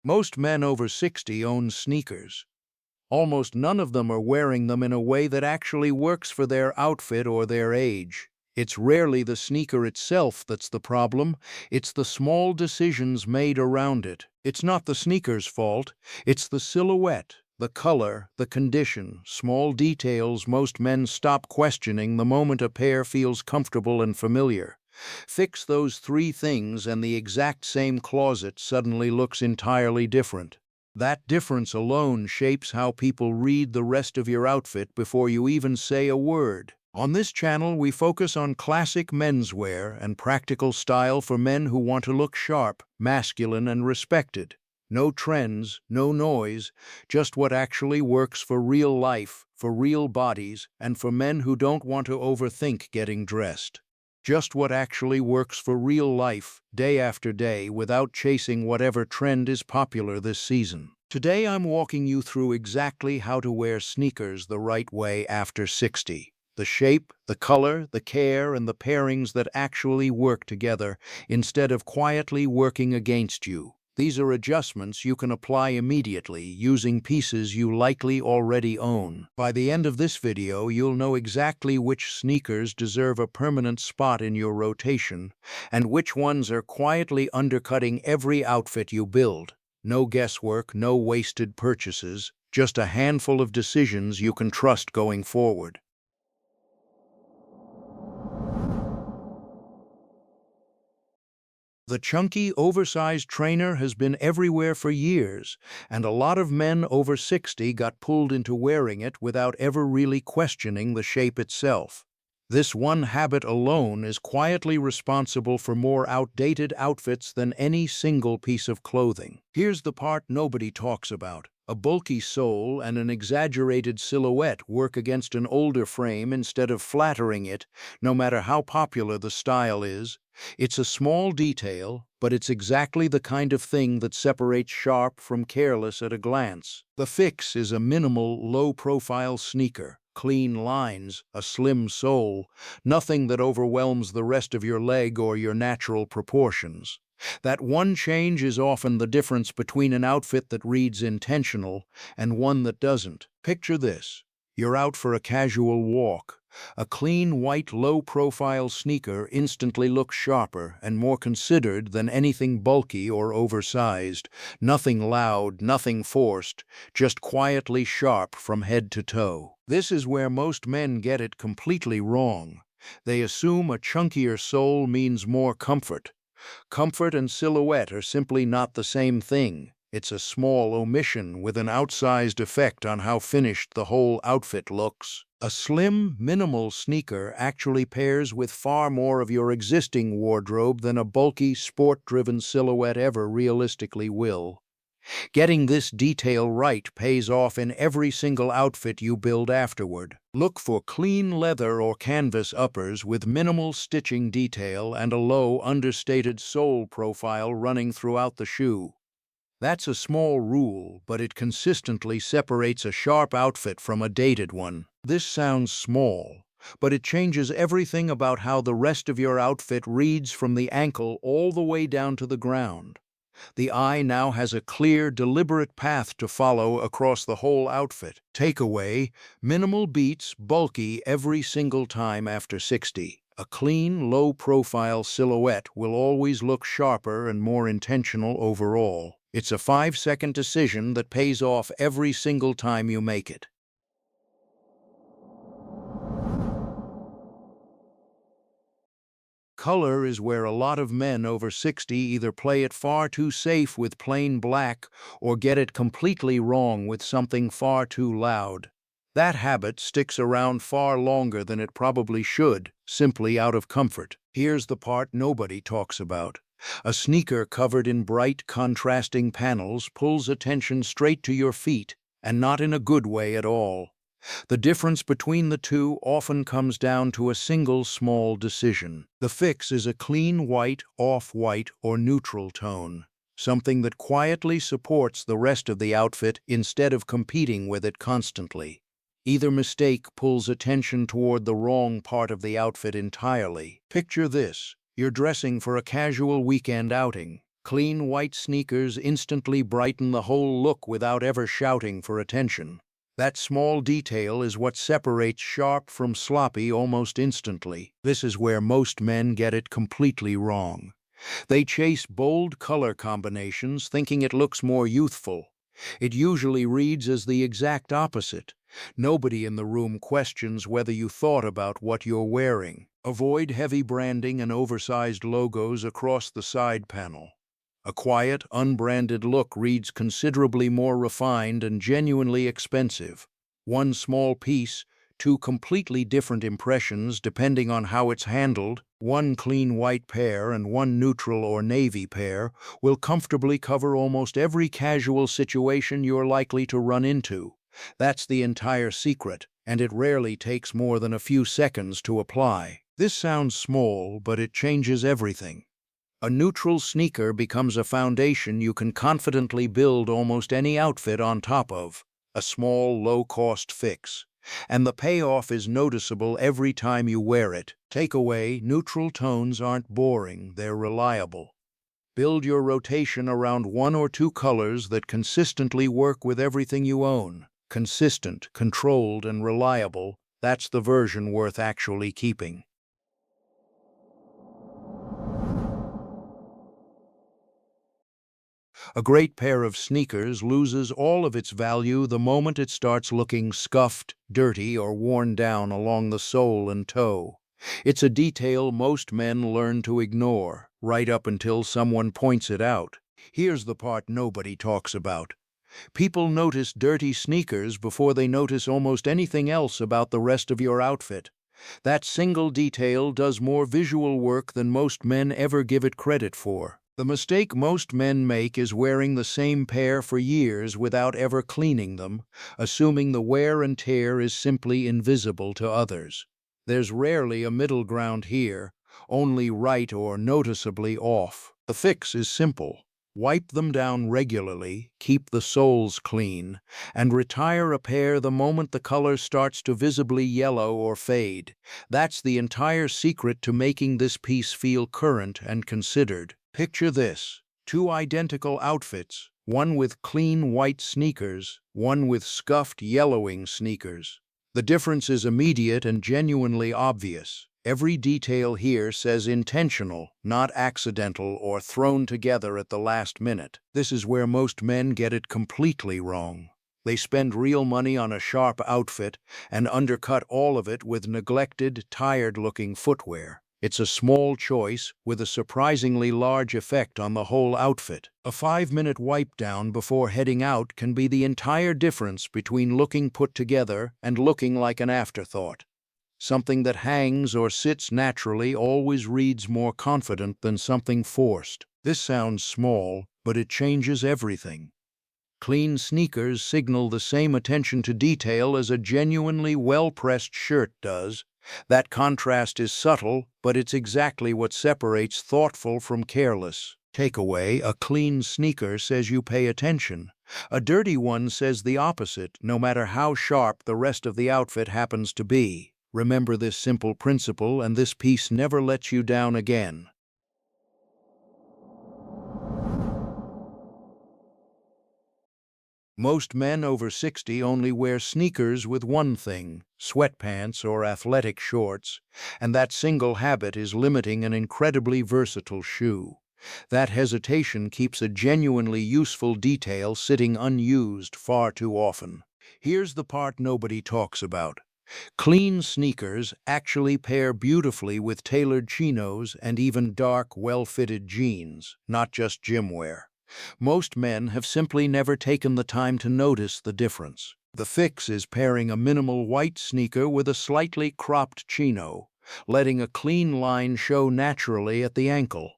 Most men over 60 own sneakers. Almost none of them are wearing them in a way that actually works for their outfit or their age. It's rarely the sneaker itself that's the problem, it's the small decisions made around it. It's not the sneaker's fault, it's the silhouette, the color, the condition, small details most men stop questioning the moment a pair feels comfortable and familiar. Fix those three things and the exact same closet suddenly looks entirely different. That difference alone shapes how people read the rest of your outfit before you even say a word. On this channel, we focus on classic menswear and practical style for men who want to look sharp, masculine, and respected. No trends, no noise, just what actually works for real life, for real bodies, and for men who don't want to overthink getting dressed. Just what actually works for real life, day after day, without chasing whatever trend is popular this season. Today I'm walking you through exactly how to wear sneakers the right way after 60. The shape, the color, the care, and the pairings that actually work together instead of quietly working against you. These are adjustments you can apply immediately using pieces you likely already own. By the end of this video, you'll know exactly which sneakers deserve a permanent spot in your rotation and which ones are quietly undercutting every outfit you build. No guesswork, no wasted purchases, just a handful of decisions you can trust going forward. The chunky, oversized trainer has been everywhere for years, and a lot of men over 60 got pulled into wearing it without ever really questioning the shape itself. This one habit alone is quietly responsible for more outdated outfits than any single piece of clothing. Here's the part nobody talks about. A bulky sole and an exaggerated silhouette work against an older frame instead of flattering it, no matter how popular the style is. It's a small detail, but it's exactly the kind of thing that separates sharp from careless at a glance. The fix is a minimal, low-profile sneaker, clean lines, a slim sole, nothing that overwhelms the rest of your leg or your natural proportions. That one change is often the difference between an outfit that reads intentional and one that doesn't. Picture this. You're out for a casual walk. A clean, white, low-profile sneaker instantly looks sharper and more considered than anything bulky or oversized. Nothing loud, nothing forced, just quietly sharp from head to toe. This is where most men get it completely wrong. They assume a chunkier sole means more comfort. Comfort and silhouette are simply not the same thing. It's a small omission with an outsized effect on how finished the whole outfit looks. A slim, minimal sneaker actually pairs with far more of your existing wardrobe than a bulky, sport-driven silhouette ever realistically will. Getting this detail right pays off in every single outfit you build afterward. Look for clean leather or canvas uppers with minimal stitching detail and a low, understated sole profile running throughout the shoe. That's a small rule, but it consistently separates a sharp outfit from a dated one. This sounds small, but it changes everything about how the rest of your outfit reads from the ankle all the way down to the ground. The eye now has a clear, deliberate path to follow across the whole outfit. Takeaway: minimal beats, bulky every single time after 60. A clean, low-profile silhouette will always look sharper and more intentional overall. It's a 5-second decision that pays off every single time you make it. Color is where a lot of men over 60 either play it far too safe with plain black or get it completely wrong with something far too loud. That habit sticks around far longer than it probably should, simply out of comfort. Here's the part nobody talks about. A sneaker covered in bright, contrasting panels pulls attention straight to your feet, and not in a good way at all. The difference between the two often comes down to a single small decision. The fix is a clean white, off-white, or neutral tone, something that quietly supports the rest of the outfit instead of competing with it constantly. Either mistake pulls attention toward the wrong part of the outfit entirely. Picture this. You're dressing for a casual weekend outing. Clean white sneakers instantly brighten the whole look without ever shouting for attention. That small detail is what separates sharp from sloppy almost instantly. This is where most men get it completely wrong. They chase bold color combinations thinking it looks more youthful. It usually reads as the exact opposite. Nobody in the room questions whether you thought about what you're wearing. Avoid heavy branding and oversized logos across the side panel. A quiet, unbranded look reads considerably more refined and genuinely expensive. One small piece, two completely different impressions depending on how it's handled, one clean white pair and one neutral or navy pair, will comfortably cover almost every casual situation you're likely to run into. That's the entire secret, and it rarely takes more than a few seconds to apply. This sounds small, but it changes everything. A neutral sneaker becomes a foundation you can confidently build almost any outfit on top of. A small, low-cost fix. And the payoff is noticeable every time you wear it. Takeaway: neutral tones aren't boring, they're reliable. Build your rotation around one or two colors that consistently work with everything you own. Consistent, controlled, and reliable, that's the version worth actually keeping. A great pair of sneakers loses all of its value the moment it starts looking scuffed, dirty, or worn down along the sole and toe. It's a detail most men learn to ignore, right up until someone points it out. Here's the part nobody talks about. People notice dirty sneakers before they notice almost anything else about the rest of your outfit. That single detail does more visual work than most men ever give it credit for. The mistake most men make is wearing the same pair for years without ever cleaning them, assuming the wear and tear is simply invisible to others. There's rarely a middle ground here, only right or noticeably off. The fix is simple. Wipe them down regularly, keep the soles clean, and retire a pair the moment the color starts to visibly yellow or fade. That's the entire secret to making this piece feel current and considered. Picture this: two identical outfits, one with clean white sneakers, one with scuffed yellowing sneakers. The difference is immediate and genuinely obvious. Every detail here says intentional, not accidental or thrown together at the last minute. This is where most men get it completely wrong. They spend real money on a sharp outfit and undercut all of it with neglected, tired-looking footwear. It's a small choice with a surprisingly large effect on the whole outfit. A 5-minute wipe down before heading out can be the entire difference between looking put together and looking like an afterthought. Something that hangs or sits naturally always reads more confident than something forced. This sounds small, but it changes everything. Clean sneakers signal the same attention to detail as a genuinely well-pressed shirt does. That contrast is subtle, but it's exactly what separates thoughtful from careless. Takeaway: a clean sneaker says you pay attention. A dirty one says the opposite, no matter how sharp the rest of the outfit happens to be. Remember this simple principle, and this piece never lets you down again. Most men over 60 only wear sneakers with one thing: sweatpants or athletic shorts, and that single habit is limiting an incredibly versatile shoe. That hesitation keeps a genuinely useful detail sitting unused far too often. Here's the part nobody talks about. Clean sneakers actually pair beautifully with tailored chinos and even dark, well-fitted jeans, not just gym wear. Most men have simply never taken the time to notice the difference. The fix is pairing a minimal white sneaker with a slightly cropped chino, letting a clean line show naturally at the ankle.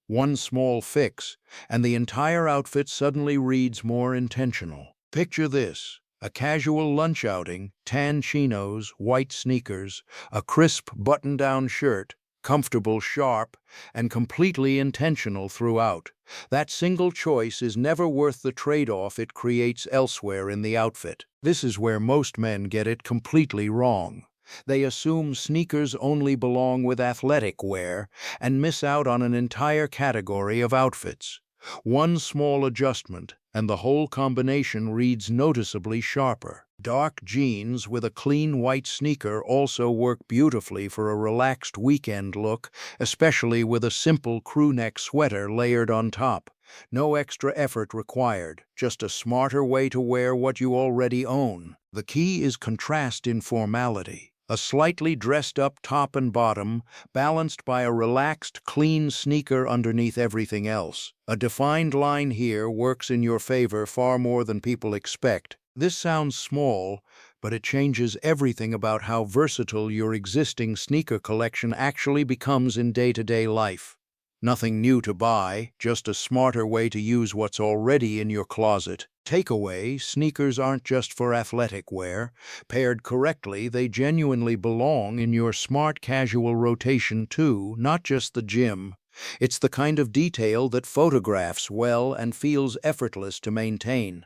One small fix, and the entire outfit suddenly reads more intentional. Picture this: a casual lunch outing, tan chinos, white sneakers, a crisp button-down shirt, comfortable, sharp, and completely intentional throughout. That single choice is never worth the trade-off it creates elsewhere in the outfit. This is where most men get it completely wrong. They assume sneakers only belong with athletic wear and miss out on an entire category of outfits. One small adjustment, and the whole combination reads noticeably sharper. Dark jeans with a clean white sneaker also work beautifully for a relaxed weekend look, especially with a simple crew-neck sweater layered on top. No extra effort required, just a smarter way to wear what you already own. The key is contrast in formality. A slightly dressed-up top and bottom, balanced by a relaxed, clean sneaker underneath everything else. A defined line here works in your favor far more than people expect. This sounds small, but it changes everything about how versatile your existing sneaker collection actually becomes in day-to-day life. Nothing new to buy, just a smarter way to use what's already in your closet. Takeaway, sneakers aren't just for athletic wear. Paired correctly, they genuinely belong in your smart casual rotation too, not just the gym. It's the kind of detail that photographs well and feels effortless to maintain.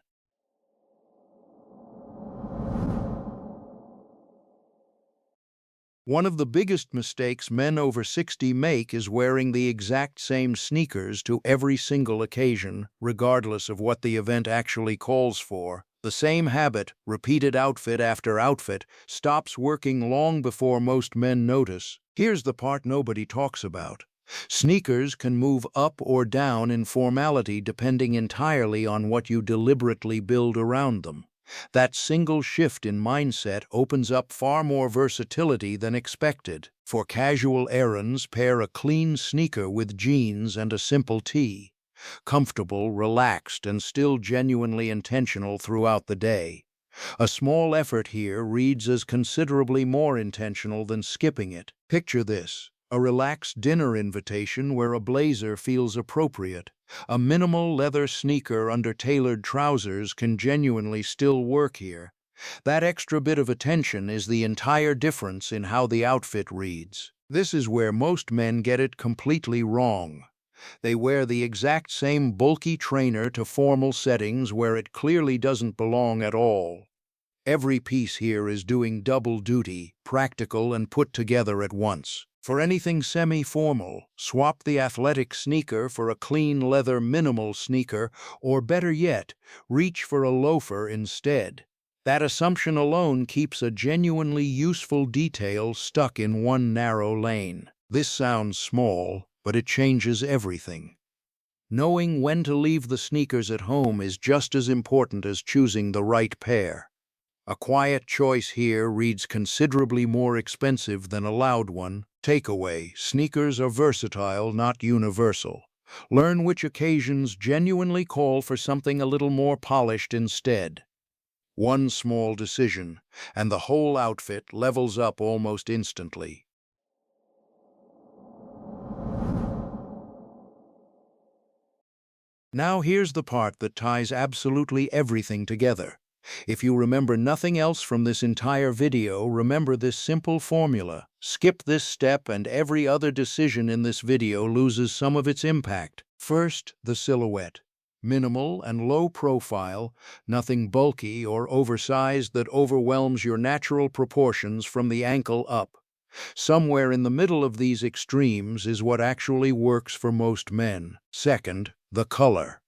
One of the biggest mistakes men over 60 make is wearing the exact same sneakers to every single occasion, regardless of what the event actually calls for. The same habit, repeated outfit after outfit, stops working long before most men notice. Here's the part nobody talks about. Sneakers can move up or down in formality depending entirely on what you deliberately build around them. That single shift in mindset opens up far more versatility than expected. For casual errands, pair a clean sneaker with jeans and a simple tee. Comfortable, relaxed, and still genuinely intentional throughout the day. A small effort here reads as considerably more intentional than skipping it. Picture this: a relaxed dinner invitation where a blazer feels appropriate. A minimal leather sneaker under tailored trousers can genuinely still work here. That extra bit of attention is the entire difference in how the outfit reads. This is where most men get it completely wrong. They wear the exact same bulky trainer to formal settings where it clearly doesn't belong at all. Every piece here is doing double duty, practical and put together at once. For anything semi-formal, swap the athletic sneaker for a clean leather minimal sneaker, or better yet, reach for a loafer instead. That assumption alone keeps a genuinely useful detail stuck in one narrow lane. This sounds small, but it changes everything. Knowing when to leave the sneakers at home is just as important as choosing the right pair. A quiet choice here reads considerably more expensive than a loud one. Takeaway: sneakers are versatile, not universal. Learn which occasions genuinely call for something a little more polished instead. One small decision, and the whole outfit levels up almost instantly. Now here's the part that ties absolutely everything together. If you remember nothing else from this entire video, remember this simple formula. Skip this step and every other decision in this video loses some of its impact. First, the silhouette. Minimal and low profile, nothing bulky or oversized that overwhelms your natural proportions from the ankle up. Somewhere in the middle of these extremes is what actually works for most men. Second, the color.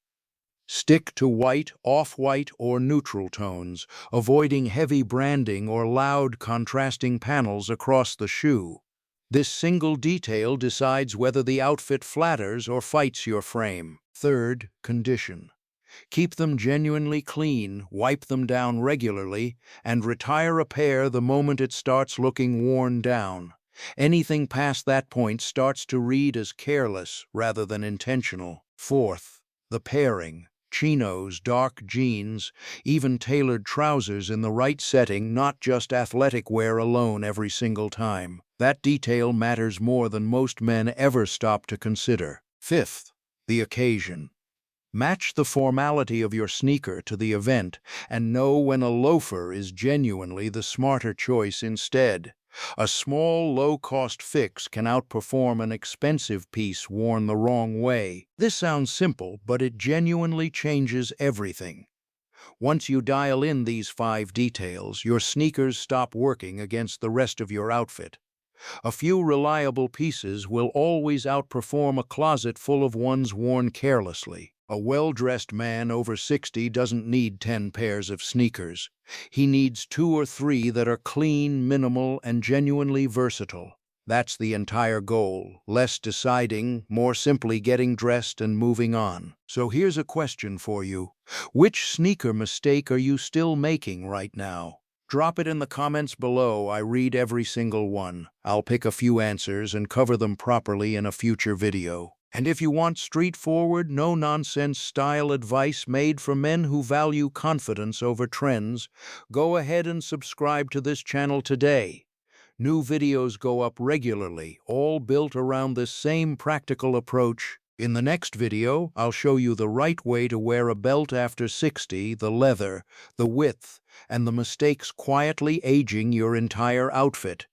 Stick to white, off-white, or neutral tones, avoiding heavy branding or loud, contrasting panels across the shoe. This single detail decides whether the outfit flatters or fights your frame. Third, condition. Keep them genuinely clean, wipe them down regularly, and retire a pair the moment it starts looking worn down. Anything past that point starts to read as careless rather than intentional. Fourth, the pairing. Chinos, dark jeans, even tailored trousers in the right setting, not just athletic wear alone every single time. That detail matters more than most men ever stop to consider. Fifth, the occasion. Match the formality of your sneaker to the event and know when a loafer is genuinely the smarter choice instead. A small, low-cost fix can outperform an expensive piece worn the wrong way. This sounds simple, but it genuinely changes everything. Once you dial in these 5 details, your sneakers stop working against the rest of your outfit. A few reliable pieces will always outperform a closet full of ones worn carelessly. A well-dressed man over 60 doesn't need 10 pairs of sneakers. He needs 2 or 3 that are clean, minimal, and genuinely versatile. That's the entire goal. Less deciding, more simply getting dressed and moving on. So here's a question for you. Which sneaker mistake are you still making right now? Drop it in the comments below. I read every single one. I'll pick a few answers and cover them properly in a future video. And if you want straightforward, no-nonsense style advice made for men who value confidence over trends, go ahead and subscribe to this channel today. New videos go up regularly, all built around this same practical approach. In the next video, I'll show you the right way to wear a belt after 60, the leather, the width, and the mistakes quietly aging your entire outfit.